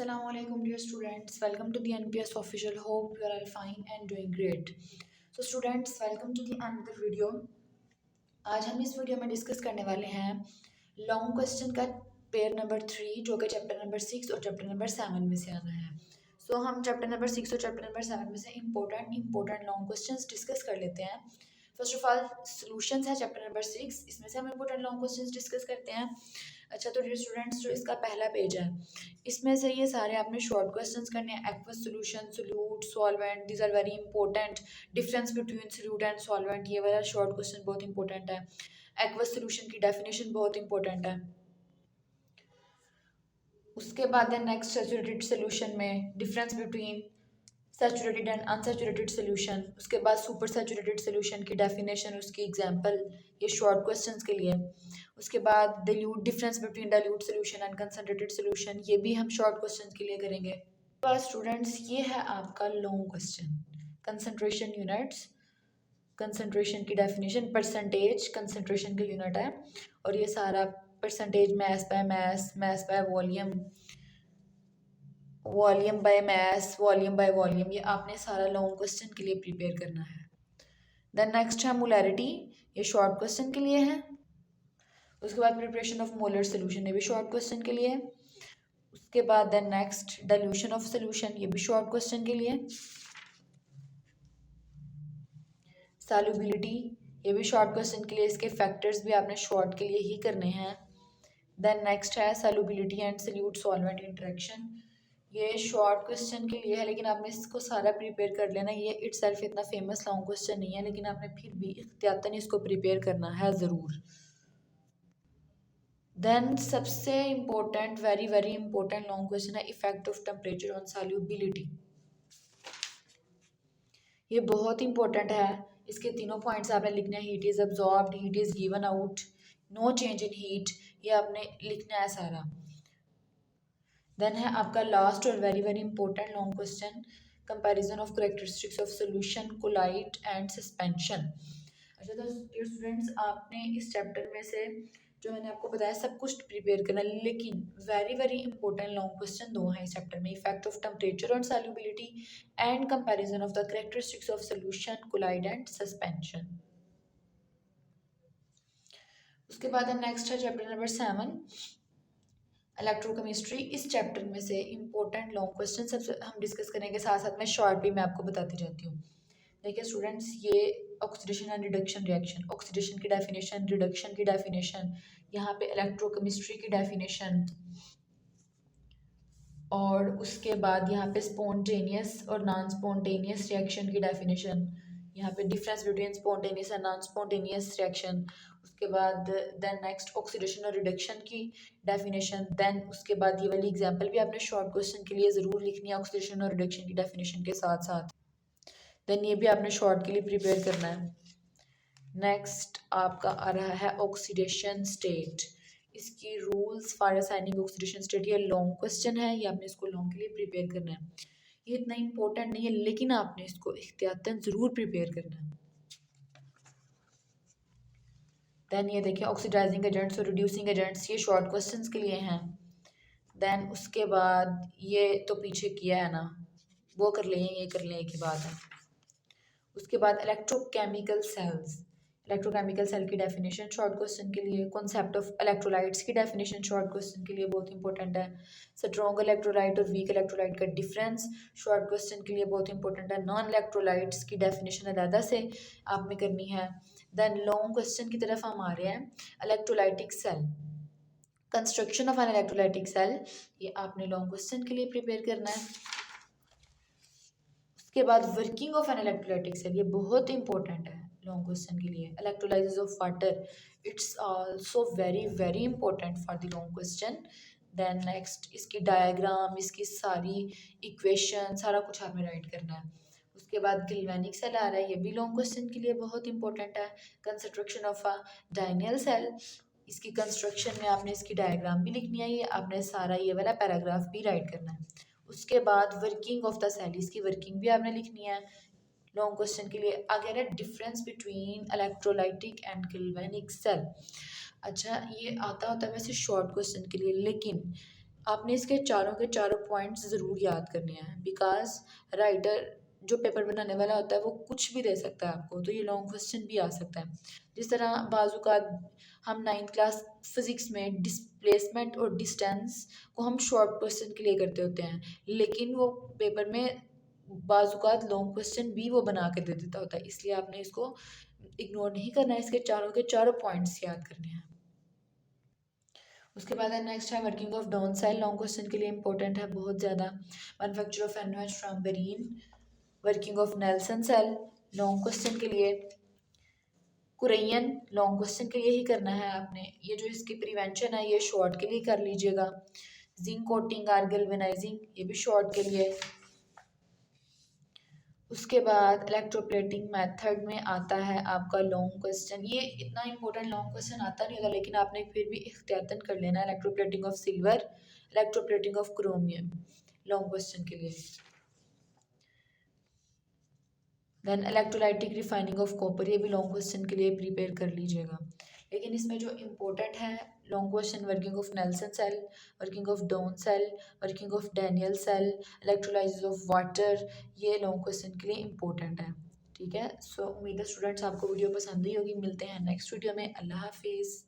Assalamu alaikum dear students, welcome to the NPS official. Hope you are all fine and doing great. So students, welcome to the another video. आज हम इस video में discuss करने वाले हैं long question का pair number 3 जो कि चैप्टर नंबर 6 और चैप्टर नंबर 7 में से आना है. सो हम चैप्टर नंबर 6 और चैप्टर नंबर 7 में से इंपॉर्टेंट लॉन्ग क्वेश्चंस डिस्कस कर लेते हैं. फर्स्ट ऑफ ऑल सॉल्यूशंस है चैप्टर नंबर 6, इसमें से हम इंपॉर्टेंट लॉन्ग क्वेश्चंस डिस्कस करते हैं. अच्छा, तो डियर स्टूडेंट्स, जो इसका पहला पेज है इसमें से ये सारे आपने शॉर्ट क्वेश्चंस करने हैं. Aqueous solution, solute, solvent, these are very important. Difference between solute and solvent, ये वाला शॉर्ट क्वेश्चन बहुत इंपॉर्टेंट है. एक्वस सॉल्यूशन की डेफिनेशन बहुत इंपॉर्टेंट है. उसके बाद है नेक्स्ट सैचुरेटेड सॉल्यूशन में difference between saturated and unsaturated solution. उसके बाद सुपर सैचुरेटेड सॉल्यूशन की डेफिनेशन, उसकी एग्जांपल, ये शॉर्ट क्वेश्चंस के लिए. उसके बाद dilute, difference between dilute solution and concentrated solution, ये भी हम शॉर्ट क्वेश्चंस के लिए करेंगे. तो स्टूडेंट्स, ये है आपका long question. Concentration units, concentration की डेफिनेशन, परसेंटेज कंसंट्रेशन का यूनिट है और ये सारा percentage mass by mass, mass by volume, volume by mass, volume by volume, ये आपने सारा लॉन्ग क्वेश्चन के लिए प्रिपेयर करना है. देन नेक्स्ट है मोलैरिटी, ये शॉर्ट क्वेश्चन के लिए है. उसके बाद प्रिपरेशन ऑफ मोलर सोल्यूशन, ये भी शॉर्ट क्वेश्चन के लिए. उसके बाद then next dilution of solution, ये भी शॉर्ट क्वेश्चन के लिए. सॉल्युबिलिटी, ये भी शॉर्ट क्वेश्चन के लिए. इसके फैक्टर्स भी आपने शॉर्ट के लिए ही करने हैं. देन नेक्स्ट है solubility and solute solvent interaction, ये शॉर्ट क्वेश्चन के लिए है लेकिन आपने इसको सारा प्रिपेयर कर लेना. ये इटसेल्फ इतना फेमस लॉन्ग क्वेश्चन नहीं है लेकिन आपने फिर भी इख्तियातन इसको प्रिपेयर करना है ज़रूर. देन सबसे important, very very important long question है effect of temperature on solubility. ये बहुत इंपॉर्टेंट है. इसके तीनों पॉइंट्स आपने लिखने हैं. Heat is absorbed, heat is given out, no change in heat, ये आपने लिखना है सारा. देन है आपका लास्ट और very very important long question, comparison of characteristics of solution, colloid and suspension. अच्छा, तो डियर स्टूडेंट्स, आपने इस चैप्टर में से जो मैंने आपको बताया सब कुछ प्रिपेयर करना, लेकिन very very important long question दो हैं इस चैप्टर में, effect of temperature on solubility and comparison of the characteristics of solution, colloid and suspension. उसके बाद नेक्स्ट है चैप्टर नंबर 7, इलेक्ट्रोकेमिस्ट्री. इस चैप्टर में से इंपॉर्टेंट लॉन्ग क्वेश्चन सबसे हम डिस्कस करेंगे, साथ साथ में शॉर्ट भी मैं आपको बताती जाती हूँ. देखिए स्टूडेंट्स, ये oxidation and reduction reaction, oxidation की डेफिनेशन, रिडक्शन की डेफिनेशन, यहाँ पे इलेक्ट्रोकेमिस्ट्री की डेफिनेशन, और उसके बाद यहाँ पे स्पॉन्टेनियस और नॉन स्पॉन्टेनियस रिएक्शन की डेफिनेशन, यहाँ पे difference between spontaneous and non spontaneous reaction. उसके बाद देन नेक्स्ट ऑक्सीडेशन और रिडक्शन की डेफिनेशन. देन उसके बाद ये वाली एग्जांपल भी आपने शॉर्ट क्वेश्चन के लिए ज़रूर लिखनी है ऑक्सीडेशन और रिडक्शन की डेफिनेशन के साथ साथ. देन ये भी आपने शॉर्ट के लिए प्रिपेयर करना है. नेक्स्ट आपका आ रहा है ऑक्सीडेशन स्टेट, इसकी rules for assigning oxidation state. ये लॉन्ग क्वेश्चन है, ये आपने इसको लॉन्ग के लिए प्रिपेयर करना है. ये इतना इंपॉर्टेंट नहीं है लेकिन आपने इसको एहतियातन ज़रूर प्रिपेयर करना है. देन ये देखिए ऑक्सीडाइजिंग एजेंट्स और रिड्यूसिंग एजेंट्स, ये शॉर्ट क्वेश्चंस के लिए हैं. देन उसके बाद ये तो पीछे किया है ना, वो कर लें, ये कर लें, एक ही बात है. उसके बाद इलेक्ट्रोकेमिकल सेल्स, इलेक्ट्रोकेमिकल सेल की डेफिनेशन शॉर्ट क्वेश्चन के लिए. कॉन्सेप्ट ऑफ इलेक्ट्रोलाइट्स की डेफिनेशन शॉर्ट क्वेश्चन के लिए बहुत इंपॉर्टेंट है. स्ट्रॉन्ग इलेक्ट्रोलाइट और वीक इलेक्ट्रोलाइट का डिफरेंस शॉर्ट क्वेश्चन के लिए बहुत इंपॉर्टेंट है. नॉन इलेक्ट्रोलाइट्स की डेफिनेशन अलग से आपने करनी है. देन लॉन्ग क्वेश्चन की तरफ हम आ रहे हैं. Electrolytic cell, construction of an electrolytic cell, ये आपने लॉन्ग क्वेश्चन के लिए प्रिपेयर करना है. उसके बाद working of an electrolytic cell, ये बहुत इंपॉर्टेंट है लॉन्ग क्वेश्चन के लिए. Electrolysis of water, it's also very very important for the long question. Then next इसकी डायग्राम, इसकी सारी इक्वेशन, सारा कुछ आपने राइट करना है. उसके बाद गिल्वेनिक सेल आ रहा है, ये भी लॉन्ग क्वेश्चन के लिए बहुत इंपॉर्टेंट है. कंस्ट्रक्शन ऑफ अ डायनियल सेल, इसकी कंस्ट्रक्शन में आपने इसकी डायग्राम भी लिखनी है, ये आपने सारा ये वाला पैराग्राफ भी राइट करना है. उसके बाद वर्किंग ऑफ द सेल, इसकी वर्किंग भी आपने लिखनी है लॉन्ग क्वेश्चन के लिए. अगर है difference between electrolytic and galvanic cell. अच्छा, ये आता होता है वैसे शॉर्ट क्वेश्चन के लिए, लेकिन आपने इसके चारों के चारों पॉइंट्स ज़रूर याद करने हैं, बिकॉज राइटर जो पेपर बनाने वाला होता है वो कुछ भी दे सकता है आपको, तो ये लॉन्ग क्वेश्चन भी आ सकता है। जिस तरह बाज़ हम 9th क्लास फिज़िक्स में डिस्प्लेसमेंट और डिस्टेंस को हम शॉर्ट क्वेश्चन के लिए करते होते हैं, लेकिन वो पेपर में बाज़ लॉन्ग क्वेश्चन भी वो बना के दे देता होता है, इसलिए आपने इसको इग्नोर नहीं करना है, इसके चारों के चारों पॉइंट्स याद करने हैं। उसके बाद है नेक्स्ट है working of down cell, long question के लिए इंपॉर्टेंट है बहुत ज़्यादा। Manufacture of NaOH from brine, working of Nelson cell long question के लिए। कुरैन लॉन्ग क्वेश्चन के लिए ही करना है आपने, ये जो इसकी प्रिवेंशन है ये शॉर्ट के लिए कर लीजिएगा। जिंक कोटिंग आर गैल्वेनाइजिंग, ये भी शॉर्ट के लिए। उसके बाद इलेक्ट्रोप्लेटिंग मेथड में आता है आपका लॉन्ग क्वेश्चन, ये इतना इंपॉर्टेंट लॉन्ग क्वेश्चन आता नहीं होता, लेकिन आपने फिर भी इख्तियातन कर लेना है। Electroplating of silver, electroplating of chromium long question के लिए। Then electrolytic refining of copper, ये भी लॉन्ग क्वेश्चन के लिए प्रिपेयर कर लीजिएगा। लेकिन इसमें जो इम्पोर्टेंट है long question, working of Nelson cell, working of down cell, working of Daniell cell, electrolysis of water, ये लॉन्ग क्वेश्चन के लिए इम्पोर्टेंट है। ठीक है, सो उम्मीद है स्टूडेंट्स आपको वीडियो पसंद ही होगी। मिलते हैं नेक्स्ट वीडियो में। अल्लाह हाफिज़।